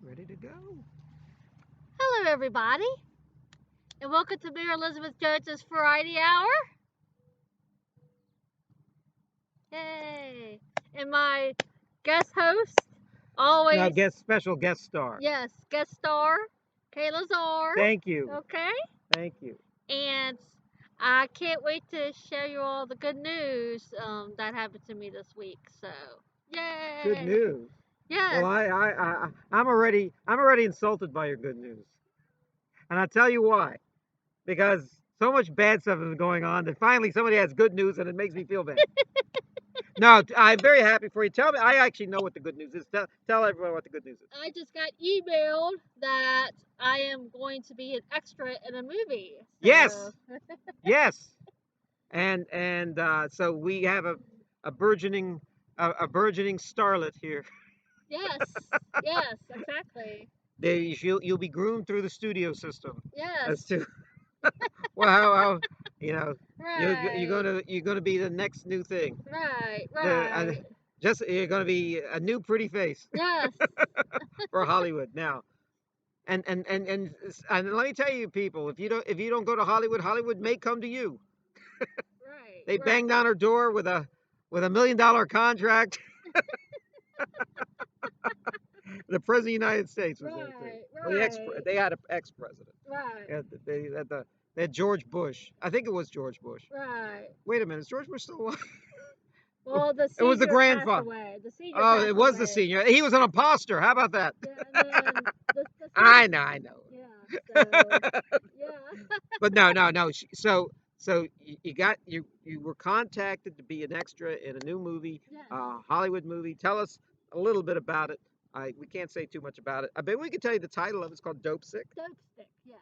Ready to go. Hello, everybody, and welcome to Mayor Elizabeth Jones's Variety Hour. Yay! And my guest host, Now, always, special guest star. yes, guest star, Kaye Lazar. Thank you. Okay? Thank you. And I can't wait to share you all the good news that happened to me this week. So, yay! Good news. Yes. Well, I'm already insulted by your good news, and I'll tell you why. Because so much bad stuff is going on that finally somebody has good news, and it makes me feel bad. No, I'm very happy for you. Tell me, I actually know what the good news is. Tell everyone what the good news is. I just got emailed that I am going to be an extra in a movie. So. Yes. Yes. And so we have a burgeoning starlet here. Yes. Yes. Exactly. You'll be groomed through the studio system as Yes. to well how you know Right. you're gonna be the next new thing. Right. The Right. just you're gonna be a new pretty face Yes. for Hollywood now. And let me tell you, people, if you don't go to Hollywood, Hollywood may come to you. Right. They Right. banged on her door with a $1 million contract. The president of the United States was there too. Right. Well, Right. they had an ex-president. Right. They had George Bush. I think it was George Bush. Right. Wait a minute, is George Bush still alive? Well, the It was the senior passed grandfather. away. The senior Oh, passed it was the away. senior. He was an imposter. How about that? Yeah, and then the I senior. know. Yeah. So. Yeah. But no. So you were contacted to be an extra in a new movie, Yes. Hollywood movie. Tell us a little bit about it. We can't say too much about it. I bet we can tell you the title of it. It's called Dope Sick, Dope stick. Yes.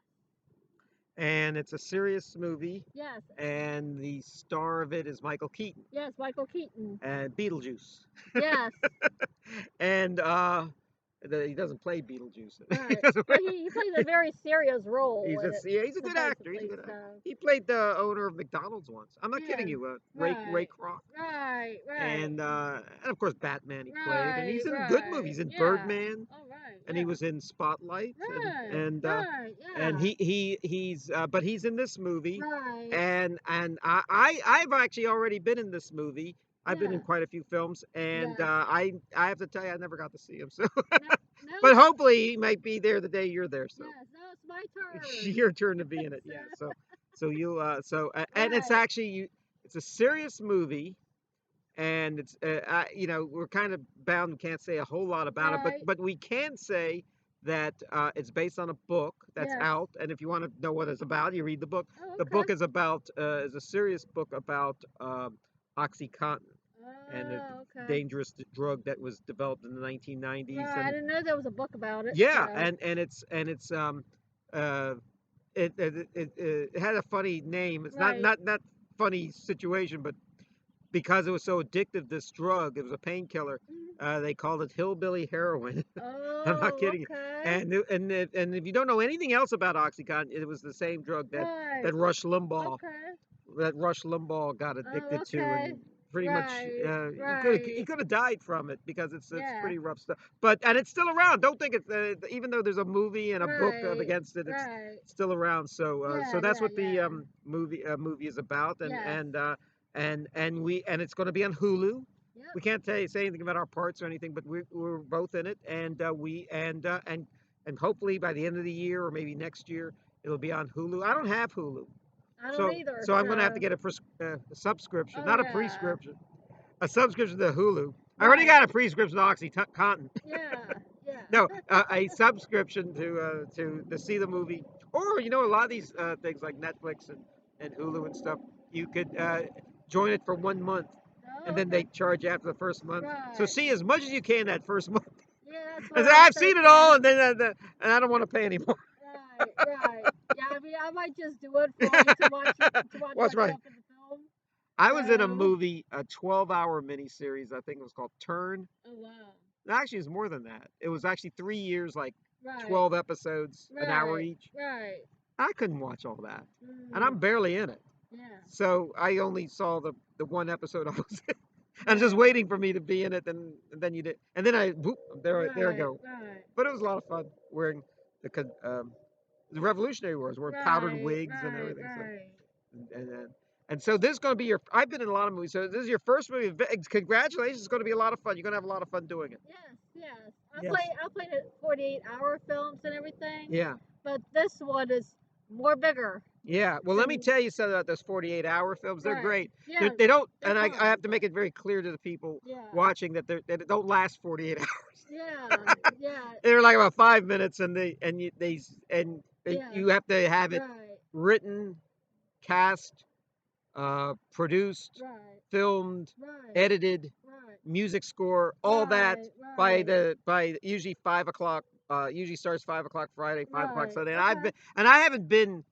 and it's a serious movie. Yes. And the star of it is Michael Keaton Yes. Michael Keaton. and Beetlejuice. Yes. And he doesn't play Beetlejuice. He Right. doesn't play. But he plays a very serious role He's in a it, yeah, he's a good actor. He's a supposedly. good actor. So. He played the owner of McDonald's once. I'm not kidding Yeah. you. Ray Right. Kroc. Right. Right. And of course Batman he played, and Right. he's in good Right. movies. In Yeah. Birdman, All right. and he Yeah. was in Spotlight, Right. Right. and Yeah. but he's in this movie, Right. and I've actually already been in this movie. I've been in Yes. quite a few films, and Yes. I have to tell you I never got to see him. So, No. No. but hopefully he might be there the day you're there. So Yes. No. It's my it's turn. your turn to be in it. Yeah. So. So you and it's Right. actually it's a serious movie, and it's we're kind of bound and can't say a whole lot about it, Right. but we can say that it's based on a book that's Yes. out, and if you want to know what it's about, you read the book. Oh. The Okay. book is about is a serious book about OxyContin and a Oh. Okay. dangerous drug that was developed in the 1990s. Right. I And didn't know there was a book about it. yeah, So. and it's uh it had a funny name. It's Right. not funny situation, but because it was so addictive, this drug, it was a painkiller. They called it hillbilly heroin. I'm not Oh. kidding you. Okay. And if you don't know anything else about OxyContin, it was the same drug Right. that Okay. Rush Limbaugh got Oh. addicted to, Okay. and pretty much Right. he Right. could have died from it because it's Yeah. pretty rough stuff. And it's still around. Don't think it's even though there's a movie and a book Right. against it, it's Right. still around. So Yeah. that's Yeah. what the Yeah. movie is about, Yes. and it's going to be on Hulu. Yep. We can't say anything about our parts or anything, but we're both in it, and hopefully by the end of the year or maybe next year it'll be on Hulu. I don't have Hulu, I don't so either. I'm going to have to get a subscription, Oh not a yeah. prescription, a subscription to Hulu. I already Right. got a prescription to OxyContin. Yeah. Yeah. No, a subscription to see the movie, or a lot of these things like Netflix and Hulu and stuff. You could join it for 1 month, and Oh, then they okay. charge you after the first month. So Right. see as much as you can that first month. Yeah, that's I what said, I was I've seen it thinking. all, and then and I don't want to pay anymore. Right. Right. Yeah. I mean, I might just do it for only to watch What's right? myself in the film. I was in a So. movie, a 12-hour miniseries. I think it was called Turn. Oh wow. Actually, it's more than that. It was actually 3 years, like Right. 12 episodes, an hour Right. each. Right. I couldn't watch all that, and I'm Mm. barely in it. Yeah. So I only saw the one episode I was in. And just Right. waiting for me to be in it, and then you did, and then I, whoop, there I Right. go. Right. But it was a lot of fun wearing the Revolutionary Wars, wearing powdered Right. wigs and Right. everything. So Right. and so this is going to be your. I've been in a lot of movies, so this is your first movie. Congratulations! It's going to be a lot of fun. You're going to have a lot of fun doing it. Yes. Yes. Yes. I played the 48-hour films and everything, Yeah. but this one is more bigger Yeah. Well, let me than. tell you something about those 48-hour films. They're Right. great. Yeah. They don't, They're and I fun. have to make it very clear to the people Yeah. watching that they don't last 48 hours. Yeah. Yeah. They're like about 5 minutes, and Yeah. you have to have it Right. written, cast, produced, Right. filmed, Right. edited, Right. music score, all that Right. by Right. the by usually 5 o'clock. Usually starts 5 o'clock Friday, 5 o'clock Right. Sunday. And Okay. I haven't been.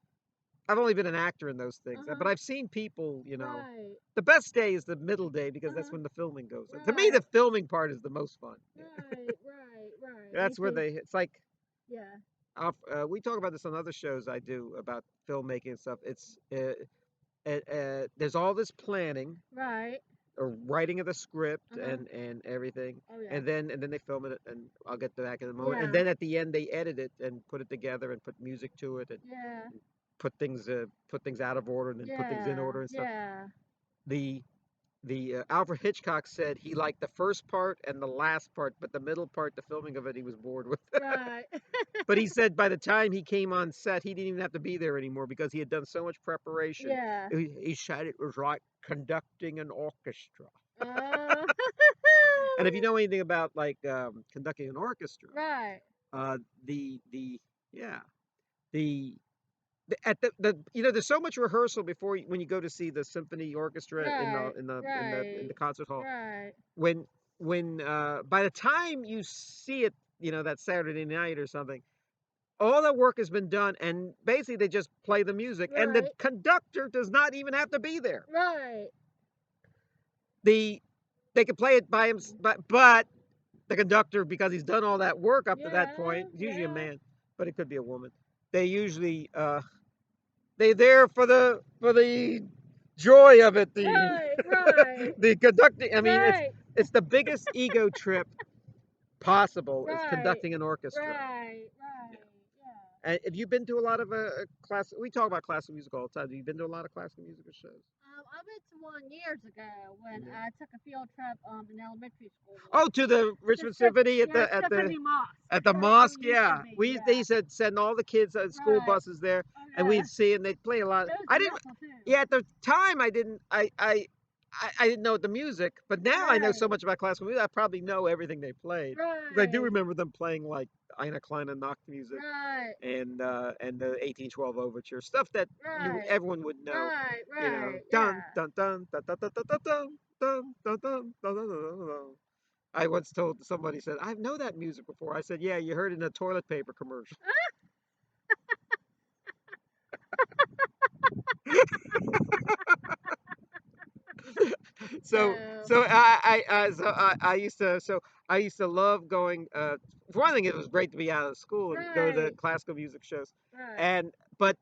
I've only been an actor in those Uh things, huh. but I've seen people. Right. The best day is the middle day Uh because that's huh. when the filming goes on. To me, Right. the filming part is the most fun. Right. Right. Right. Me That's where too. they. It's like Yeah. we talk about this on other shows I do about filmmaking and stuff. There's all this planning Right. or writing of the script Uh huh. and everything, Oh yeah. and then they film it, and I'll get back in the moment, and Yeah. then at the end they edit it and put it together and put music to it and Yeah. put things out of order and then put things in Yeah. order and stuff. Yeah. The Alfred Hitchcock said he liked the first part and the last part, but the middle part, the filming of it, he was bored with. Right. But he said by the time he came on set, he didn't even have to be there anymore because he had done so much preparation. Yeah. He said it was like conducting an orchestra. Uh, And if you know anything about like conducting an orchestra, right. uh, the yeah the at there's so much rehearsal before when you go to see the symphony orchestra Right. in the Right. concert hall. Right. When by the time you see it, that Saturday night or something, all that work has been done, and basically they just play the music, and the Right. conductor does not even have to be there. Right. The They could play it by him, but the conductor, because he's done all that work up to that Yeah. point, usually a Yeah. man, but it could be a woman. They usually they there for the joy of it, the Right. Right. the conducting. I mean, Right. it's the biggest ego trip possible is Right. conducting an orchestra. Right. Right. Yeah. Have you been to a lot of class? We talk about classical music all the time. Have you been to a lot of classical musical shows? I went to one years ago when Yeah. I took a field trip in elementary school. Oh, to the Richmond Symphony Yeah, Symphony Mosque. at the That's what mosque. it used to Yeah, be. they Yeah. used to send all the kids on school Right. buses there, Oh and yeah. we'd see, and they'd play a lot. It was I didn't. beautiful too. Yeah, at the time, I didn't. I didn't know the music, but now I know so Right. much about classical music. I probably know everything they played because I do Right. remember them playing like Eine kleine Nachtmusik Right. and the 1812 overture, stuff that Right. everyone would know. Right. Right. Dun Yeah. dun dun dun dun dun dun dun dun dun dun dun dun dun dun dun. I once told somebody, said, I know that music before. I said, yeah, you heard it in a toilet paper commercial. So So. so I used to love going. For one thing, it was great to be out of school and go to the Right. classical music shows. Right. And but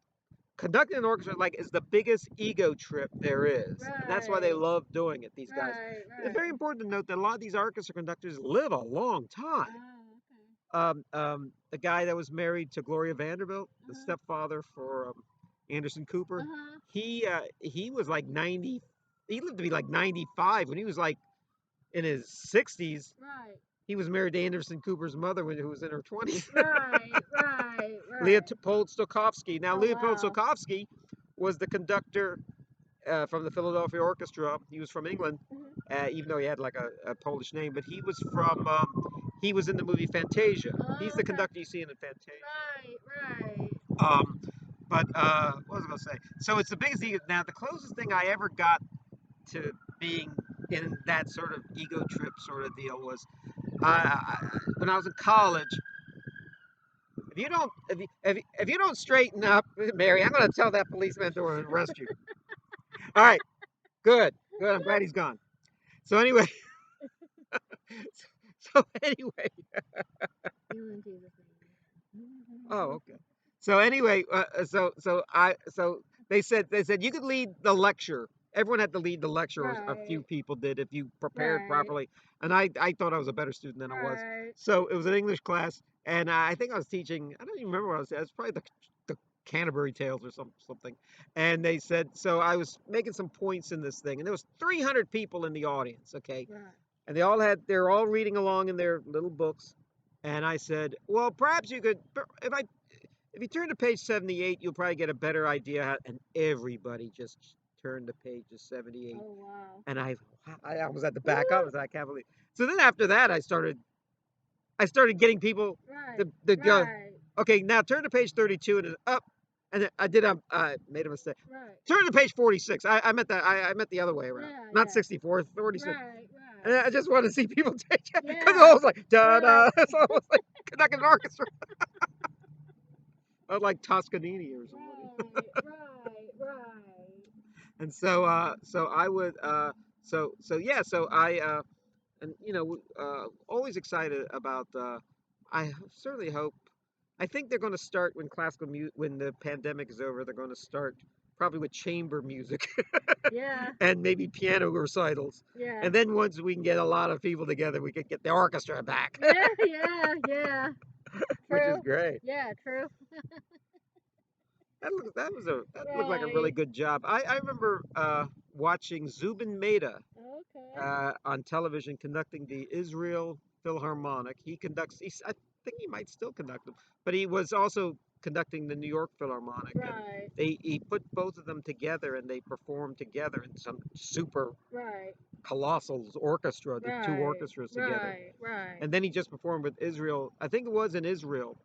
conducting an orchestra like is the biggest ego trip there is, and that's why they Right. love doing it. These guys. Right. It's very Right. important to note that a lot of these orchestra conductors live a long time. Oh, okay. The guy that was married to Gloria Vanderbilt, the Uh-huh. stepfather for Anderson Cooper, Uh-huh. he was like 90. He lived to be like 95 when he was like in his 60s. Right. He was married to Anderson Cooper's mother when who was in her 20s. Right. Right. Right. Leopold Stokowski. Now Oh Leopold wow. Stokowski was the conductor from the Philadelphia Orchestra. He was from England, Mhm. even though he had like a Polish name. But he was from. He was in the movie Fantasia. He's Oh, the okay. conductor you see in Fantasia. Right. Right. Um, but what was I gonna say? So it's the biggest ego. Now the closest thing I ever got to being in that sort of ego trip sort of deal was when I was in college. If you don't straighten up, Mary, I'm gonna tell that policeman to arrest you. All right, good, good. I'm glad he's gone. So anyway, so anyway, You in Jesus' oh name. okay. So anyway, so they said you could lead the lecture everyone had to lead the lecture, or a few Right. people did if you prepared Right. properly. And I thought I was a better student than I was. Right. So it was an English class, and I think I was teaching. I don't even remember what I was. It was probably the Canterbury Tales or something. And they said, so I was making some points in this thing, and there was 300 people in the audience. Okay, Right. and they're all reading along in their little books. And I said, well, perhaps you could, if you turn to page 78, you'll probably get a better idea. And everybody just turned to pages 78. Oh wow. And I almost had to back up. I Woo! was like, I can't believe. So then after that, I started getting people Right. to go, Right. okay, now turn to page 32 and it's up. And then I made a mistake. Right. Turn to page 46. I meant that. I meant the other way around. Yeah. Not Yeah. 64, 46. Right. And Right. I just want to see people take it because it Yeah. was like da da. Right. It's almost like conducting an orchestra, or like Toscanini or somebody. Right. Right. Right. And so I would, yeah, so I, and always excited about. I certainly hope. I think they're going to start when when the pandemic is over. They're going to start probably with chamber music Yeah. and maybe piano recitals. Yeah. And then once we can get a lot of people together, we could get the orchestra back, Yeah. Yeah. Yeah. which is True. great. Yeah. True. That looked like a really Right. good job. I remember watching Zubin Mehta Okay. on television conducting the Israel Philharmonic. I think he might still conduct them, but he was also conducting the New York Philharmonic, and Right. he put both of them together, and they performed together in some super Right. colossal orchestra, the two Right. orchestras together. Right. Right. And then he just performed with Israel. I think it was in Israel,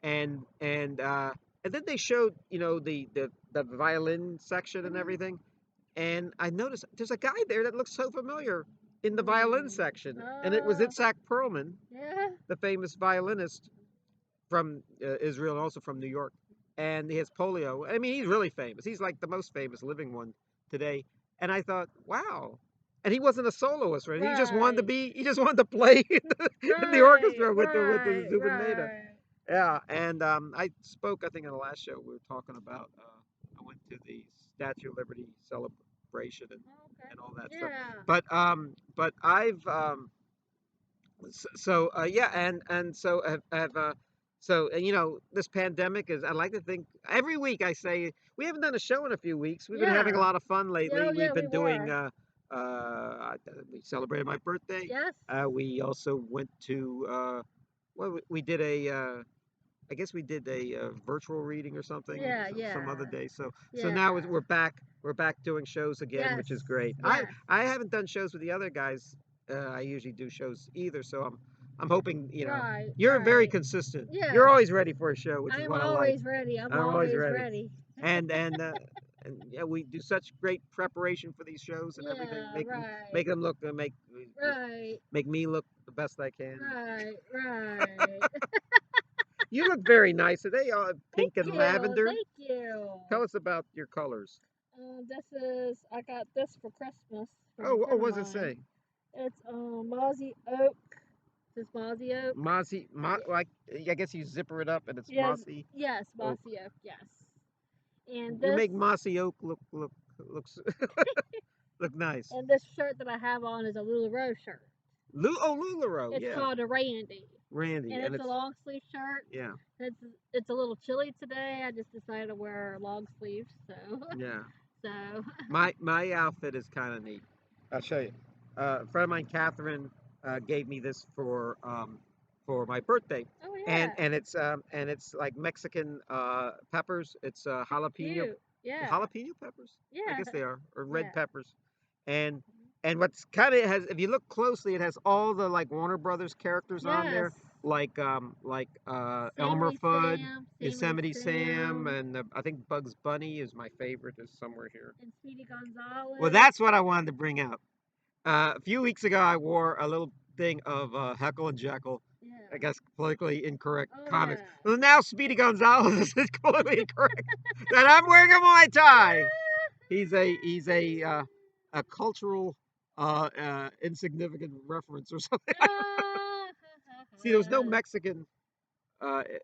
and and uh, and then they showed the violin section and Mhm. everything. And I noticed there's a guy there that looks so familiar in the violin Mm. section, and it was Itzhak Perlman, Yeah. the famous violinist from Israel and also from New York. And he has polio. I mean, he's really famous. He's like the most famous living one today. And I thought, wow. And he wasn't a soloist, right? He just wanted to Right. be. He just wanted to play in the Right. orchestra with the Right. Zubin Mehta. Right. Yeah, and I spoke. I think in the last show we were talking about. I went to the Statue of Liberty celebration Okay. and all that stuff. Yeah. But I've yeah, and so have so and, this pandemic is. I like to think every week I say we haven't done a show in a few weeks. We've been having a Yeah. lot of fun Yeah. lately. Yeah. We've We been doing. were. We celebrated my birthday. Yes. We also went to. Well, we did a. I guess we did a virtual reading or something Yeah. some Yeah. other day. So Yeah. now we're back. We're back doing shows again, Yes. which is great. I Yes. I haven't done shows with the other guys. I usually do shows either, so I'm hoping Right. you're very Right. consistent. You're Yes. always ready for a show, which is I'm what I like. always ready. I'm I'm always always ready, ready. and and uh, and yeah, we do such great preparation for these shows and everything. Yeah. Make Right. them look Right. make me look the best I can. Right. Right. You look very nice today, Thank pink and you. lavender. Thank you. Tell us about your colors. This is I got this for Christmas from a Oh, friend of what does it mine. say? It's Mozzie Oak. This Mozzie Oak. Like I guess you zipper it up and it's Yes, mossy yes, oak. Mozzie Oak. Yes. And You this make mossy oak looks look nice. and this shirt that I have on is a LuLaRoe shirt. Lularoe, It's yeah, called a Randy, Randy, and and it's a it's long sleeve shirt. yeah, It's a little chilly today. I just decided to wear long sleeves, so yeah. so My outfit is kind of neat. I'll show you. A friend of mine, Catherine, gave me this for my birthday, oh and yeah, it's like Mexican peppers. It's jalapeno cute. Yeah, jalapeno peppers. I yeah, guess they are, or red yeah. peppers, and what's kind of has if you look closely, it has all the like Warner Brothers characters on Yes. there, like Elmer Yosemite Fudd, Sam, Yosemite Sam, Sam, and I think Bugs Bunny is my favorite. Is somewhere here. and Speedy Well, Gonzales. that's what I wanted to bring up. A few weeks ago, I wore a little thing of Heckle and Jekyll. I Yeah. guess politically incorrect Oh comics. yeah. Well, now Speedy Gonzales is politically incorrect. That I'm wearing a Muay Thai. He's a cultural insignificant reference or something. See, there was no Mexican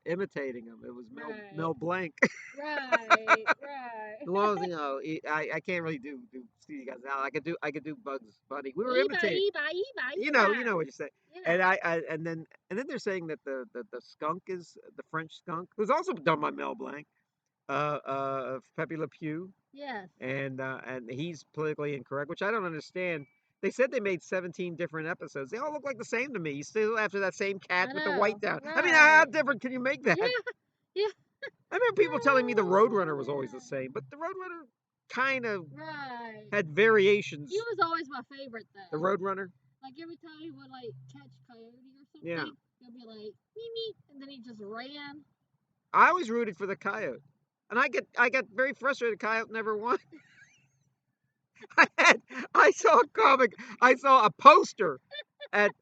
imitating him. It was Right. Mel Blanc. Right. Right. The one was, I can't really do Speedy Gonzales. I could do Bugs Bunny. We were Eba, imitating. eba, eba, You eba. know what you say. Yeah. And then they're saying that the skunk is the French skunk, who's also done by Mel Blanc, Pepe Le Pew, Yes. and he's politically incorrect, which I don't understand. They said they made 17 different episodes. They all look like the same to me. You still after that same cat I with the white know. down. I mean, how Right. different can you make Yeah. that? Yeah. I remember people telling me the Roadrunner was always the same, but the Roadrunner kind of Right. had He variations. was always my favorite The though. Roadrunner, Like every time he would like catch coyote or yeah. something, he'll be like me me, and then he just ran. I always rooted for the coyote, and I got very frustrated. Coyote never won. I saw a comic. I saw a poster at